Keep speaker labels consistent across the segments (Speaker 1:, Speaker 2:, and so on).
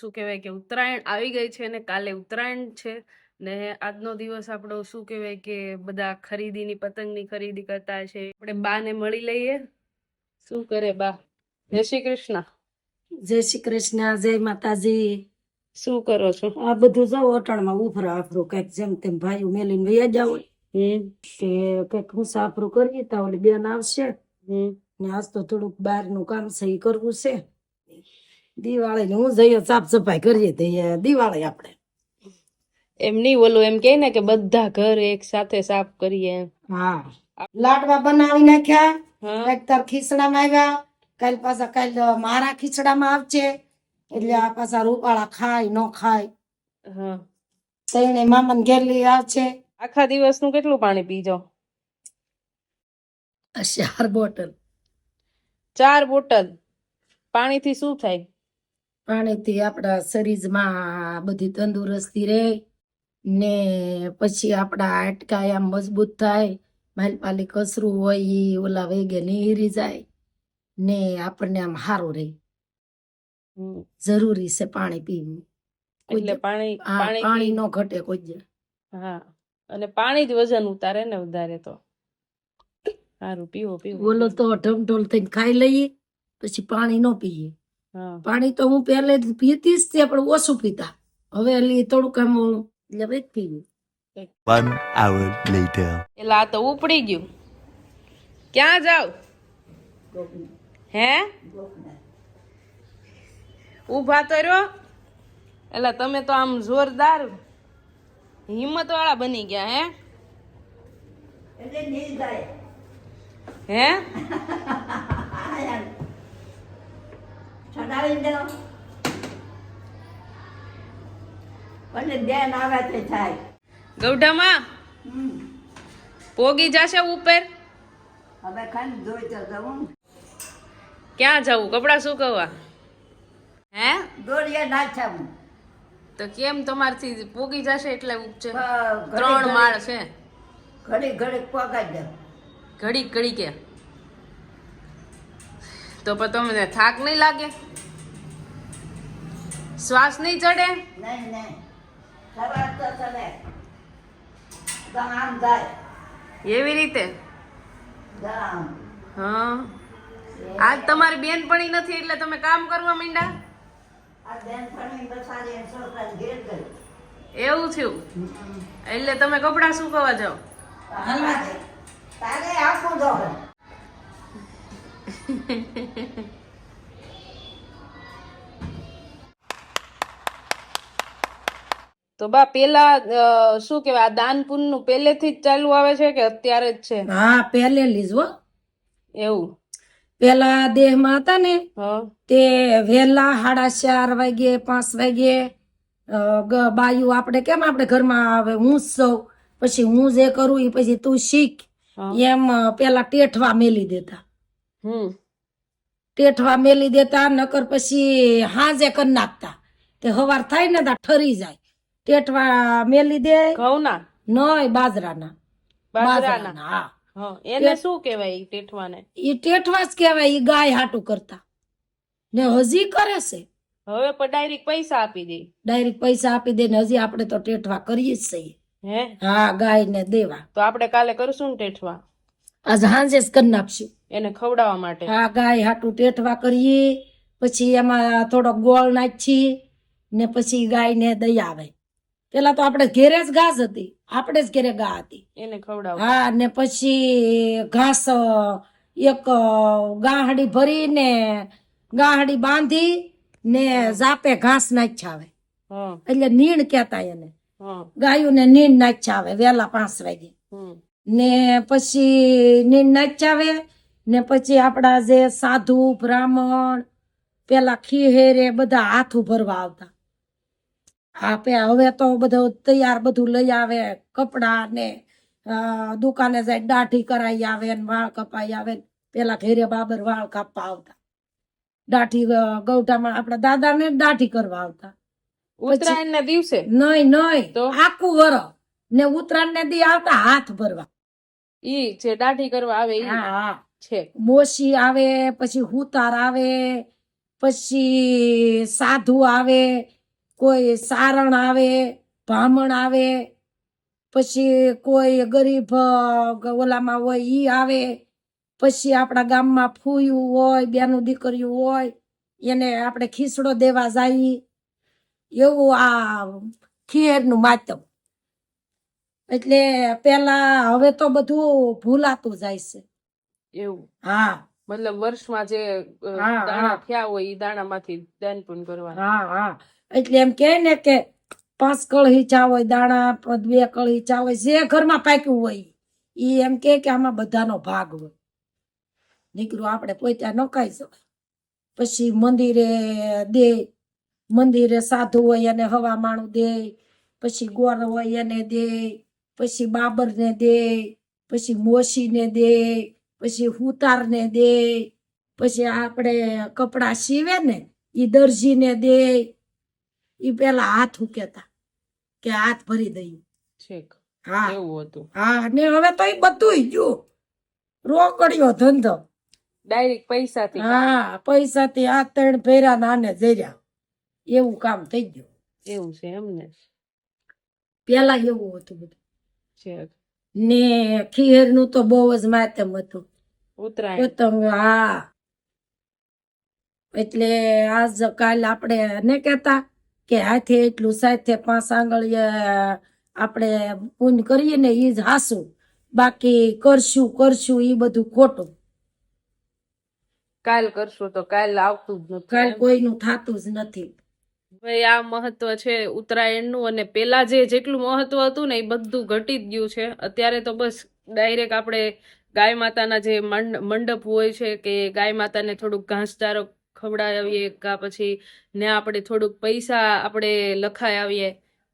Speaker 1: શું કહેવાય કે ઉત્તરાયણ આવી ગઈ છે ને કાલે ઉત્તરાયણ છે ને આજનો દિવસ આપણો શું કહેવાય કે બધા ખરીદીની પતંગની ખરીદી કરતા છે. આપણે બાને મળી લઈએ. શું કરે બા? જય શ્રી કૃષ્ણ.
Speaker 2: જય શ્રી કૃષ્ણ, જય માતાજી.
Speaker 1: શું કરો છો?
Speaker 2: આ બધું જાવ અટાણમાં ઉભરા આફરું કઈક જેમ તેમ ભાઈઓ મેલીને વયા જાવ કે કઈક હું સાફરું કરીએ તા ઓલી બેન આવશે ને આજ તો થોડુંક બહારનું કામ છે એ કરવું છે. દિવાળી હું જઈએ સાફ સફાઈ કરીએ તો દિવાળી આપણે
Speaker 1: એમ નહીં ઓલું એમ કે ને કે બધા ઘર એક સાથે સાફ કરીએ.
Speaker 2: હા, લાડવા બનાવી નાખ્યા. કઈક તાર ખીચડામાં આવ્યા, કાલ પાછા કાલ મારા ખીચડામાં આવશે એટલે આ પાછા રૂપાળા ખાય ન ખાય.
Speaker 1: હા,
Speaker 2: તઈને મામાને ઘેર લઈ આવશે.
Speaker 1: આખા દિવસનું કેટલું પાણી પીજો?
Speaker 2: 4 બોટલ.
Speaker 1: 4 બોટલ પાણીથી શું થાય?
Speaker 2: પાણીથી આપણા શરીરમાં બધી તંદુરસ્તી રહે ને પછી આપણા હાડકા આમ મજબૂત થાય. માલપાલી કસરું હોય ઈ ઓલા વેગે નીરી જાય ને આપણને આમ સારું રહે. જરૂરી છે પાણી પીવું.
Speaker 1: એટલે
Speaker 2: પાણી નો ઘટે કોઈ.
Speaker 1: હા, અને પાણી જ વજન ઉતારે ને વધારે તો સારું પીવો.
Speaker 2: બોલો તો ઢમઢોલ થઈને ખાઈ લઈએ પછી પાણી નો પીએ. પાણી તો હું પહેલે પીતી જ તે પણ ઓછું પીતા. હવે થોડુંક આમ એટલે પીવું.
Speaker 3: 1 hour later.
Speaker 1: એટલે આ તો ઉપડી ગયું. ક્યાં જાવ? હે ઉભા તો રહ્યો. એટલે તમે તો આમ જોરદાર હિંમત વાળા બની ગયા. હે ગૌઢામાં પોગી જશે ઉપર. ક્યાં જવું? કપડા સુકવવા? હે તો કેમ તમારથી પોગી જશે એટલે ઉપચે? 3 માળ છે. ઘડીક કે તો પણ તમને થાક નહીં લાગે? શ્વાસ નહીં ચડે? એવી રીતે? હા, આજ તમારી બેનપણી નથી એટલે તમે કામ કરવા માંડ્યા? એવું થયું એટલે તમે કપડા સુકવવા જાઓ? તો બા પેલા શું કેવાય આ દાન પુણ્ય નું પહેલેથી જ ચાલુ આવે છે કે અત્યારે જ છે?
Speaker 2: હા, પહેલેલી જ હો.
Speaker 1: એવું
Speaker 2: પેલા દેહમાં હતા ને તે વહેલા 4:30 વાગે 5 વાગે બાયું આપણે કેમ આપણે ઘરમાં આવે હું સૌ પછી હું જે કરું એ પછી તું શીખ એમ પેલા ટેઠવા મેલી દેતા. ટેઠવા મેલી દેતા નકર પછી હાજે કરી નાખતા. તે હવાર થાય ને તા ઠરી જાય. ટેઠવા મેલી દે.
Speaker 1: ઘઉંના?
Speaker 2: નય, બાજરાના.
Speaker 1: હા. એને શું કહેવાય ટેઠવાને? ઈ
Speaker 2: ટેઠવા જ કહેવાય. ઈ ગાય હાટું કરતા ને હજી કરે છે.
Speaker 1: હવે પણ ડાયરેક્ટ પૈસા આપી દે.
Speaker 2: ડાયરેક્ટ પૈસા આપી દે ને હજી આપણે તો ટેઠવા કરીએ જ છીએ.
Speaker 1: હે? હા,
Speaker 2: ગાય ને દેવા.
Speaker 1: તો આપણે કાલે કરશું ને ટેઠવા?
Speaker 2: આજ હાંજે જ કરી નાખશું
Speaker 1: એને ખવડાવવા માટે.
Speaker 2: હા, ગાય હાટું ટેઠવા કરીએ પછી એમાં થોડો ગોળ નાખી ને પછી ગાય ને દઈ આવે. પેલા તો આપણે ઘેરે જ ઘાસ હતી, આપણે જ ઘેરે ગા હતી
Speaker 1: એને ખવડાવ. હા,
Speaker 2: ને પછી ઘાસ એક ગાહડી ભરીને ગાહડી બાંધી ને જાપે ઘાસ નાખ્યા આવે એટલે નીણ કેતા એને. ગાયું ને નીણ નાખ્યા આવે વેલા 5 વાગે ને પછી નીણ નાખ્યા આવે ને પછી આપડા જે સાધુ બ્રાહ્મણ પેલા ખીહેરે બધા હાથું ભરવા આવતા. હવે તો બધું તૈયાર બધું લઈ આવે કપડા ને દુકાને જાય દાઢી કરાઈ આવે ને વાળ કપાઈ આવે. પેલા ઘેરે બાબર વાળ કાપવા આવતા. દાઢી ગૌઢામાં આપડા દાદા ને દાઢી કરવા આવતા.
Speaker 1: ઉત્તરાયણ ના દિવસે?
Speaker 2: નહીં આખું વરસ ને ઉત્તરાયણ ને દી આવતા હાથ ભરવા.
Speaker 1: ઈ જે દાઢી કરવા આવે ઈ?
Speaker 2: હા
Speaker 1: છે.
Speaker 2: મોસી આવે પછી હુતાર આવે પછી સાધુ આવે, કોઈ સારણ આવે, બ્રાહ્મણ આવે, પછી કોઈ ગરીબ ઓલામાં હોય ઈ આવે, પછી આપણા ગામમાં ફૂયું હોય, બેનું દીકરીઓ હોય, એને આપણે ખીસડો દેવા જઈએ. એવું આ ખીહેરનું માતમ. એટલે પેલા, હવે તો બધું ભૂલાતું જાય છે.
Speaker 1: એવું
Speaker 2: હા
Speaker 1: મતલબ વર્ષમાં જે
Speaker 2: હા,
Speaker 1: દાણા
Speaker 2: હા.
Speaker 1: થયા હોય એ દાણામાંથી દાન પુણ્ય કરવાનું.
Speaker 2: હા હા એટલે એમ કે ને કે 5 કળી ચા હોય દાણા, 2 કળી ચા હોય, જે ઘરમાં પાક્યું હોય ઈ એમ કે આમાં બધાનો ભાગ હોય. નીકળું આપણે પોતા ન ખાઈ શકાય. પછી મંદિરે દે, મંદિરે સાધુ હોય એને હવા માણું દે, પછી ગોર હોય એને દે, પછી બાબરને દે, પછી મોશીને દે, પછી હુતારને દે, પછી આપણે કપડા સીવે ને ઈ દરજીને દે. ઈ પેલા હાથ ઉકેતા કે હાથ ભરી દઈએ.
Speaker 1: છેક
Speaker 2: હા
Speaker 1: એવું હતું.
Speaker 2: હા ને હવે તો ઈ બધું ગયું, રોકડિયો ધંધો.
Speaker 1: ડાયરેક્ટ પૈસાથી કામ.
Speaker 2: હા પૈસાથી આ 3 ભેરા નાને જર્યા એવું કામ થઈ ગયું.
Speaker 1: એવું છે એમ ને.
Speaker 2: પેલા એવું હતું બધું.
Speaker 1: છેક
Speaker 2: ને ખીર નું તો બહુ જ માતમ હતું.
Speaker 1: ઉત્તરાયણ.
Speaker 2: પતંગ હા. એટલે આજ કાલ આપણે ને કહેતા કે હાથે એટલું સાથે 5 આંગળીએ આપણે પૂન કરીએ ને ઈ જ હાસું, બાકી કરશું ઈ બધું ખોટું.
Speaker 1: કાલ કરશું તો કાલ આવતું જ નથી.
Speaker 2: કાલ કોઈનું થાતું જ નથી.
Speaker 1: ભાઈ આ મહત્વ છે ઉત્તરાયણનું, અને પેલા જે જેટલું મહત્વ હતું ને એ બધું ઘટી જ ગયું છે. અત્યારે તો બસ ડાયરેક્ટ આપણે ગાય માતાના જે મંડપ હોય છે કે ગાય માતાને થોડુંક ઘાસચારો ખવડાવીએ, કા પછી ને આપણે થોડુંક પૈસા આપણે લખાઈ આવીએ,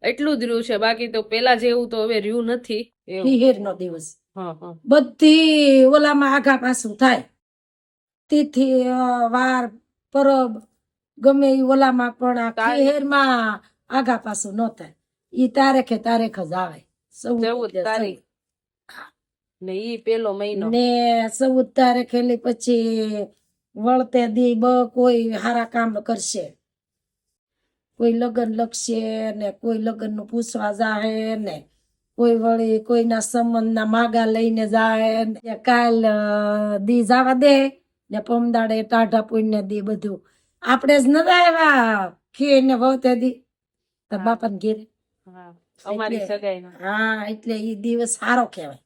Speaker 1: એટલું જ રહ્યું છે. બાકી તો પેલા જેવું તો હવે રહ્યું નથી. એવું.
Speaker 2: ખીહેર નો દિવસ
Speaker 1: હા હા
Speaker 2: બધી ઓલામાં આગા પાછું થાય. તિથિ વાર પરબ ગમે ઈ ઓલામાં પણ આ ખીહેરમાં આગા પાછું ન થાય. ઈ તારીખે જ આવે.
Speaker 1: 14 તારીખ ને ઈ પેલો મહિનો
Speaker 2: ને 14 તારીખે પછી વળતે દી કોઈ હારા કામ કરશે, કોઈ લગ્ન લખશે ને કોઈ લગ્ન નું પૂછવા જાય ને કોઈ વળી કોઈના સંબંધના માગા લઈને જાય ને કાલ દી જવા દે ને પમદાડે ટાઢા પૂઈને દી બધું આપણે જ નતા આવ્યા ખીર ને વળતે દી તો બાપાને ઘેરે.
Speaker 1: અમારી સગાઈમાં.
Speaker 2: હા એટલે ઈ દિવસ સારો કહેવાય.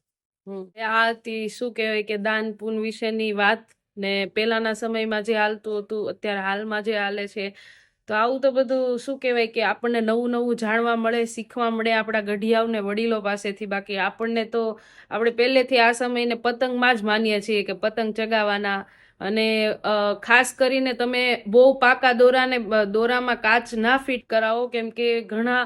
Speaker 1: આ હતી શું કહેવાય કે દાન પુન વિશેની વાત, ને પેલાના સમયમાં જે હાલતું હતું અત્યારે હાલમાં જે હાલે છે. તો આવું તો બધું શું કહેવાય કે આપણને નવું નવું જાણવા મળે, શીખવા મળે આપણા ગઢિયાઓને વડીલો પાસેથી. બાકી આપણને તો આપણે પહેલેથી આ સમયને પતંગમાં જ માનીએ છીએ કે પતંગ ચગાવવાના. અને ખાસ કરીને તમે બહુ પાકા દોરામાં કાચ ના ફિટ કરાવો, કેમ કે ઘણા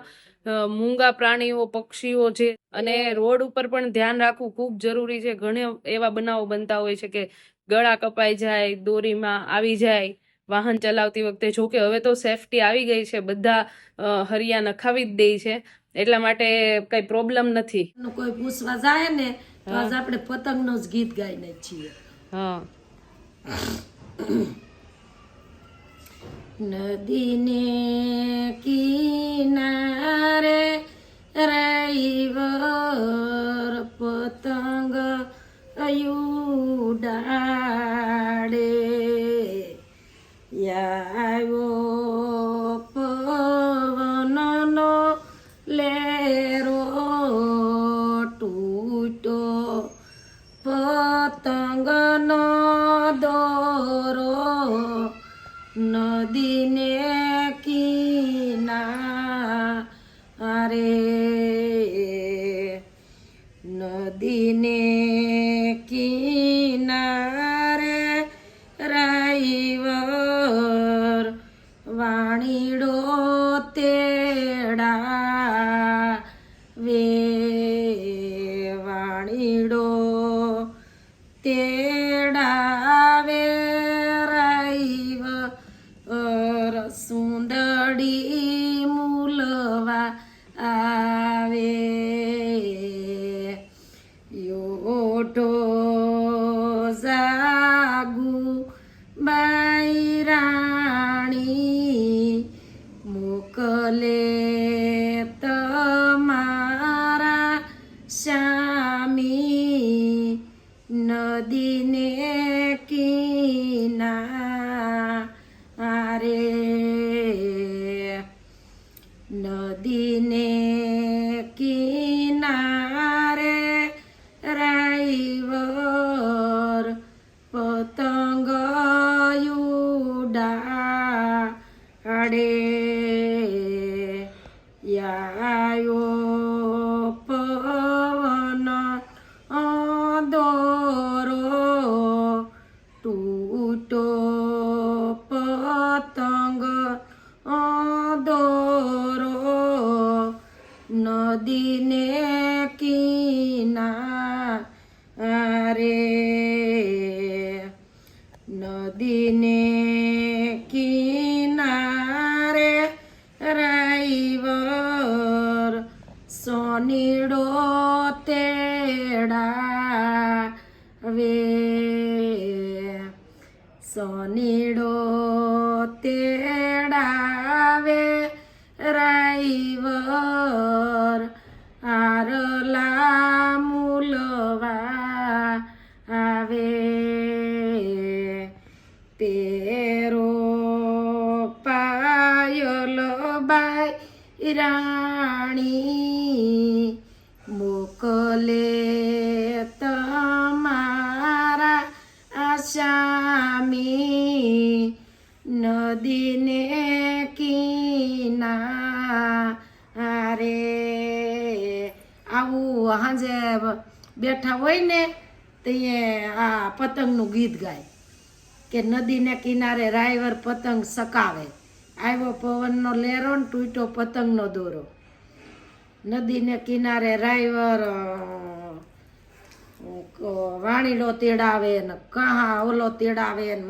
Speaker 1: મૂંગા પ્રાણીઓ પક્ષીઓ છે, અને રોડ ઉપર પણ ધ્યાન રાખવું ખૂબ જરૂરી છે. ઘણા એવા બનાવો બનતા હોય છે કે ગળા કપાઈ જાય, દોરીમાં આવી જાય વાહન ચલાવતી વખતે. જોકે હવે તો સેફટી આવી ગઈ છે, બધા હરિયા નખાવી જ દે છે, એટલા માટે કઈ પ્રોબ્લેમ નથી.
Speaker 2: કોઈ પૂછવા જાય ને તો આજ આપણે પતંગનું જ ગીત ગાઈને છીએ.
Speaker 1: હા
Speaker 2: નદીને કિનારે રવિવાર પતંગ ઉડાડે, આવ્યો પવનનો લેરો તૂટ્યો પતંગનો દોરો નદીને કિનારે, નદીને કિનારે રવિવાર વાણીડો તેડા વે, વાણીડો તેડાવે રવિવાર સુંદડી મૂલવા આવે, યોઢો જાગુ બૈરા મોકલે તમારા સ્વામી નદીને કિનારે નદીને કિનારે રાઈવર પતંગ ઉડાડે યાયો પવન દોરો તૂટો પતંગ દોરો નદીને કિનારે નદીને કિનારે રાઈવર સોનીડો તેડાવે સોનીડો તેડાવે રાઈવર આરલા મૂલવા આવે તેરો પાયલ બાઈ રાણી મોકલે તમારા આસામી નદીને કિનારે આવું હાંજે બેઠા હોય ને તે આ પતંગનું ગીત ગાય કે નદીને કિનારે રાયવર પતંગ સકાવે આવ્યો પવનનો લેરો ને તૂટ્યો પતંગનો દોરો નદીને કિનારે રાયવર વાણીડો તેડાવે ને કહા ઓલો તેડાવે ને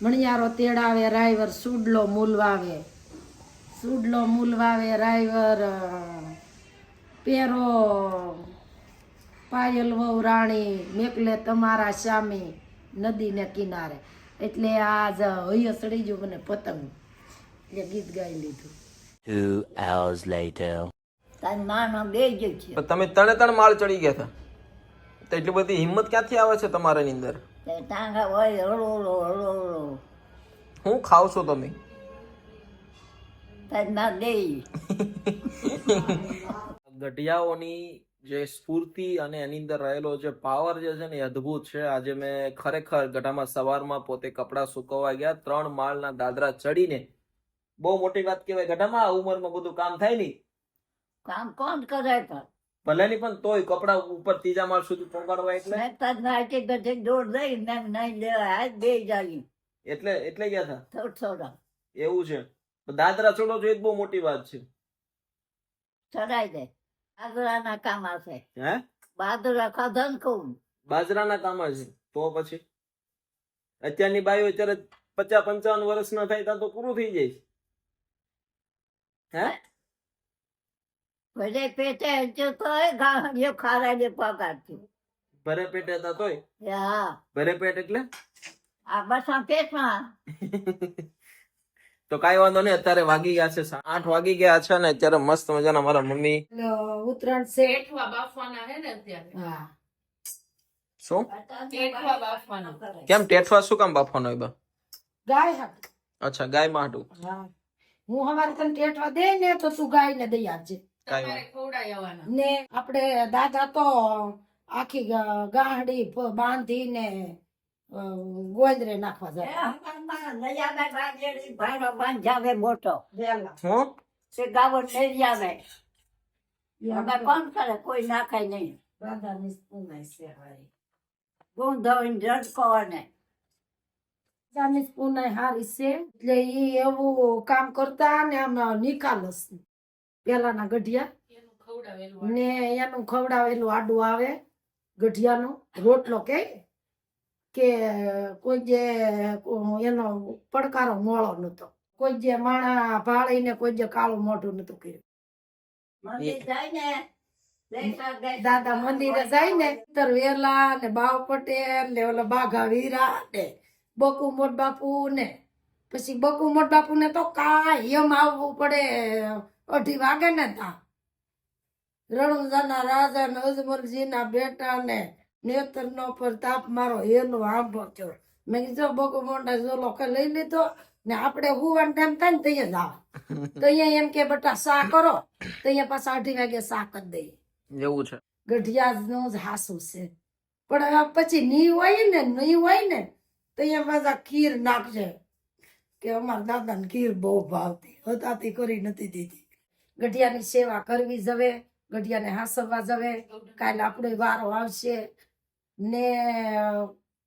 Speaker 2: મણિયારો તેડાવે રાયવર સુડલો મૂલવાવે રાયવર પેરો પાયલ વહુ રાણી મેકલે તમારા સામી નદીને કિનારે એટલે આજ હૈયો સડી ગયો મને પતંગ એટલે ગીત ગાઈ લીધું
Speaker 3: 2 hours later.
Speaker 4: તારી માનો બે જ છે
Speaker 5: પણ તમે ત્રણે માળ ચડી ગયા હતા તો એટલી બધી હિંમત ક્યાંથી આવે છે તમારાની અંદર?
Speaker 4: તે ટાંગા હોય હળો
Speaker 5: શું ખાવ છો તમે?
Speaker 4: તારી ના દે
Speaker 5: ગઢિયાઓની જે સ્ફૂર્તિ અને એની અંદર રહેલો જે પાવર જે છે ને એ અદ્ભુત છે. આજે મેં ખરેખર ગઢામાં સવારમાં પોતે કપડાં સુકવવા ગયા 3 માળના દાદરા ચડીને બહુ મોટી વાત કહેવાય. ગઢામાં આ ઉંમરમાં બધું કામ થાય નહીં,
Speaker 4: કામ કોણ કરે પણ
Speaker 5: ભલે નહીં પણ તોય કપડા ઉપર 3જા માળ સુધી પહોંચાડવા એટલે
Speaker 4: મેં તાર નાચે ગઢે દોડ દઈ ને નહીં દેવા હાથ બે જાય
Speaker 5: એટલે ગયા હતા.
Speaker 4: થોડા
Speaker 5: એવું છે. તો દાદરા ચડો છો એ જ બહુ મોટી વાત છે.
Speaker 4: ચડાઈ દે બાજરાના કામ હશે
Speaker 5: હે
Speaker 4: બાજરા ખાધા ને કહું
Speaker 5: બાજરાના કામ છે તો પછી અત્યારની બાઈઓ અત્યારે 50-55 વર્ષ ના થાય ત્યાં તો પૂરું થઈ જાય છે. હે
Speaker 4: ભલે પેટે હજુ તો ગાંઠિયો ખારાને પગારતી
Speaker 5: ભરે પેટે હતા તોય
Speaker 4: હા
Speaker 5: ભરે પેટ એટલે
Speaker 4: આ બસા પેટમાં
Speaker 5: તો કાંઈ વાંધો નહીં. અત્યારે વાગી ગયા છે 8 વાગી ગયા છે ને અત્યારે મસ્ત મજાના મારા મમ્મી
Speaker 2: ઉત્તરાયણ છે
Speaker 1: ટેટવા બાફવાના હે ને અત્યારે
Speaker 2: હા
Speaker 5: શું
Speaker 1: ટેટવા બાફવાના
Speaker 5: કેમ ટેઠવા શું કામ બાફવાનો હોય બા?
Speaker 2: ગાય હાટ
Speaker 5: અચ્છા ગાય માટું.
Speaker 2: હા હું અમારે તને ટેટવા દે ને તો તું ગાય ને દઈ આપજે
Speaker 1: તમારે ખવડાવી આવવાના.
Speaker 2: ને આપણે દાદા તો આખી ગાંહડી બાંધીને ગોંદરે નાખવા જાય
Speaker 4: ભાઈનો બાંધાવે મોટો
Speaker 5: હું
Speaker 4: તે ગાવર લઈ આવે અમે કોણ કરે કોઈ નાખાય નહીં
Speaker 2: દાદાની સ્પૂન છે હારી
Speaker 4: ગુંધો ઝટકો ને
Speaker 2: દાદાની સ્પૂન હારી છે એટલે ઈ એવું કામ કરતા ને આમ નિકાલસ પેલાના ગઢિયા
Speaker 1: એનું ખવડાવેલું
Speaker 2: ને એનું ખવડાવેલું આડું આવે ગઢિયાનો રોટલો કે કોઈ જે એનો પડકારો મોળો નતો, કોઈ જે માણા ભાળીને કોઈ જે કાળું મોઢું નતું કર્યું.
Speaker 4: મંદિર જાય ને
Speaker 2: દાદા મંદિરે જાય ને તર વેલા ને બાવ પટેલ ને ઓલા બાઘા વીરા ને બકુ મોટ બાપુ ને પછી બકુ મોટ બાપુ ને તો કાયમ આવવું પડે 2:30 વાગે ને તા રણુજાના રાજા ને અજમલજી ના બેટા ને નેતર નો પ્રતાપ મારો એનો આંબો થયો. મેં કીધું બકુ મોટા ઝોલો લઈ લીધો ને આપણે હુવાનો ટાઈમ થાય ને તૈયાર જાવ તો અહીંયા એમ કે બેટા સા કરો તો અહીંયા પાછા 2:30 વાગે સા કરી દઈએ.
Speaker 5: એવું છે.
Speaker 2: ગઢિયા નું જ હાસું છે. પણ પછી નહીં હોય ને તો અહીંયા પાછા ખીર નાખશે કે અમારા દાદાને ખીર બહુ ભાવતી હતાતી કરી નથી દીધી. ગઢિયાની સેવા કરવી જવે, ગઢિયાને હાસવવા જવે. કાલે આપણો વારો આવશે ને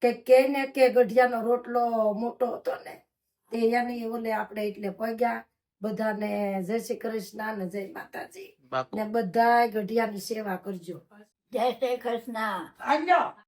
Speaker 2: કે ને કે ગઢિયાનો રોટલો મોટો હતો ને તે એની ઓલે આપણે એટલે પગ્યા. બધાને જય શ્રી કૃષ્ણ ને જય માતાજી
Speaker 5: પાકું.
Speaker 2: ને બધા ગઢિયાની સેવા કરજો.
Speaker 4: જય શ્રી કૃષ્ણ.
Speaker 2: હાલો.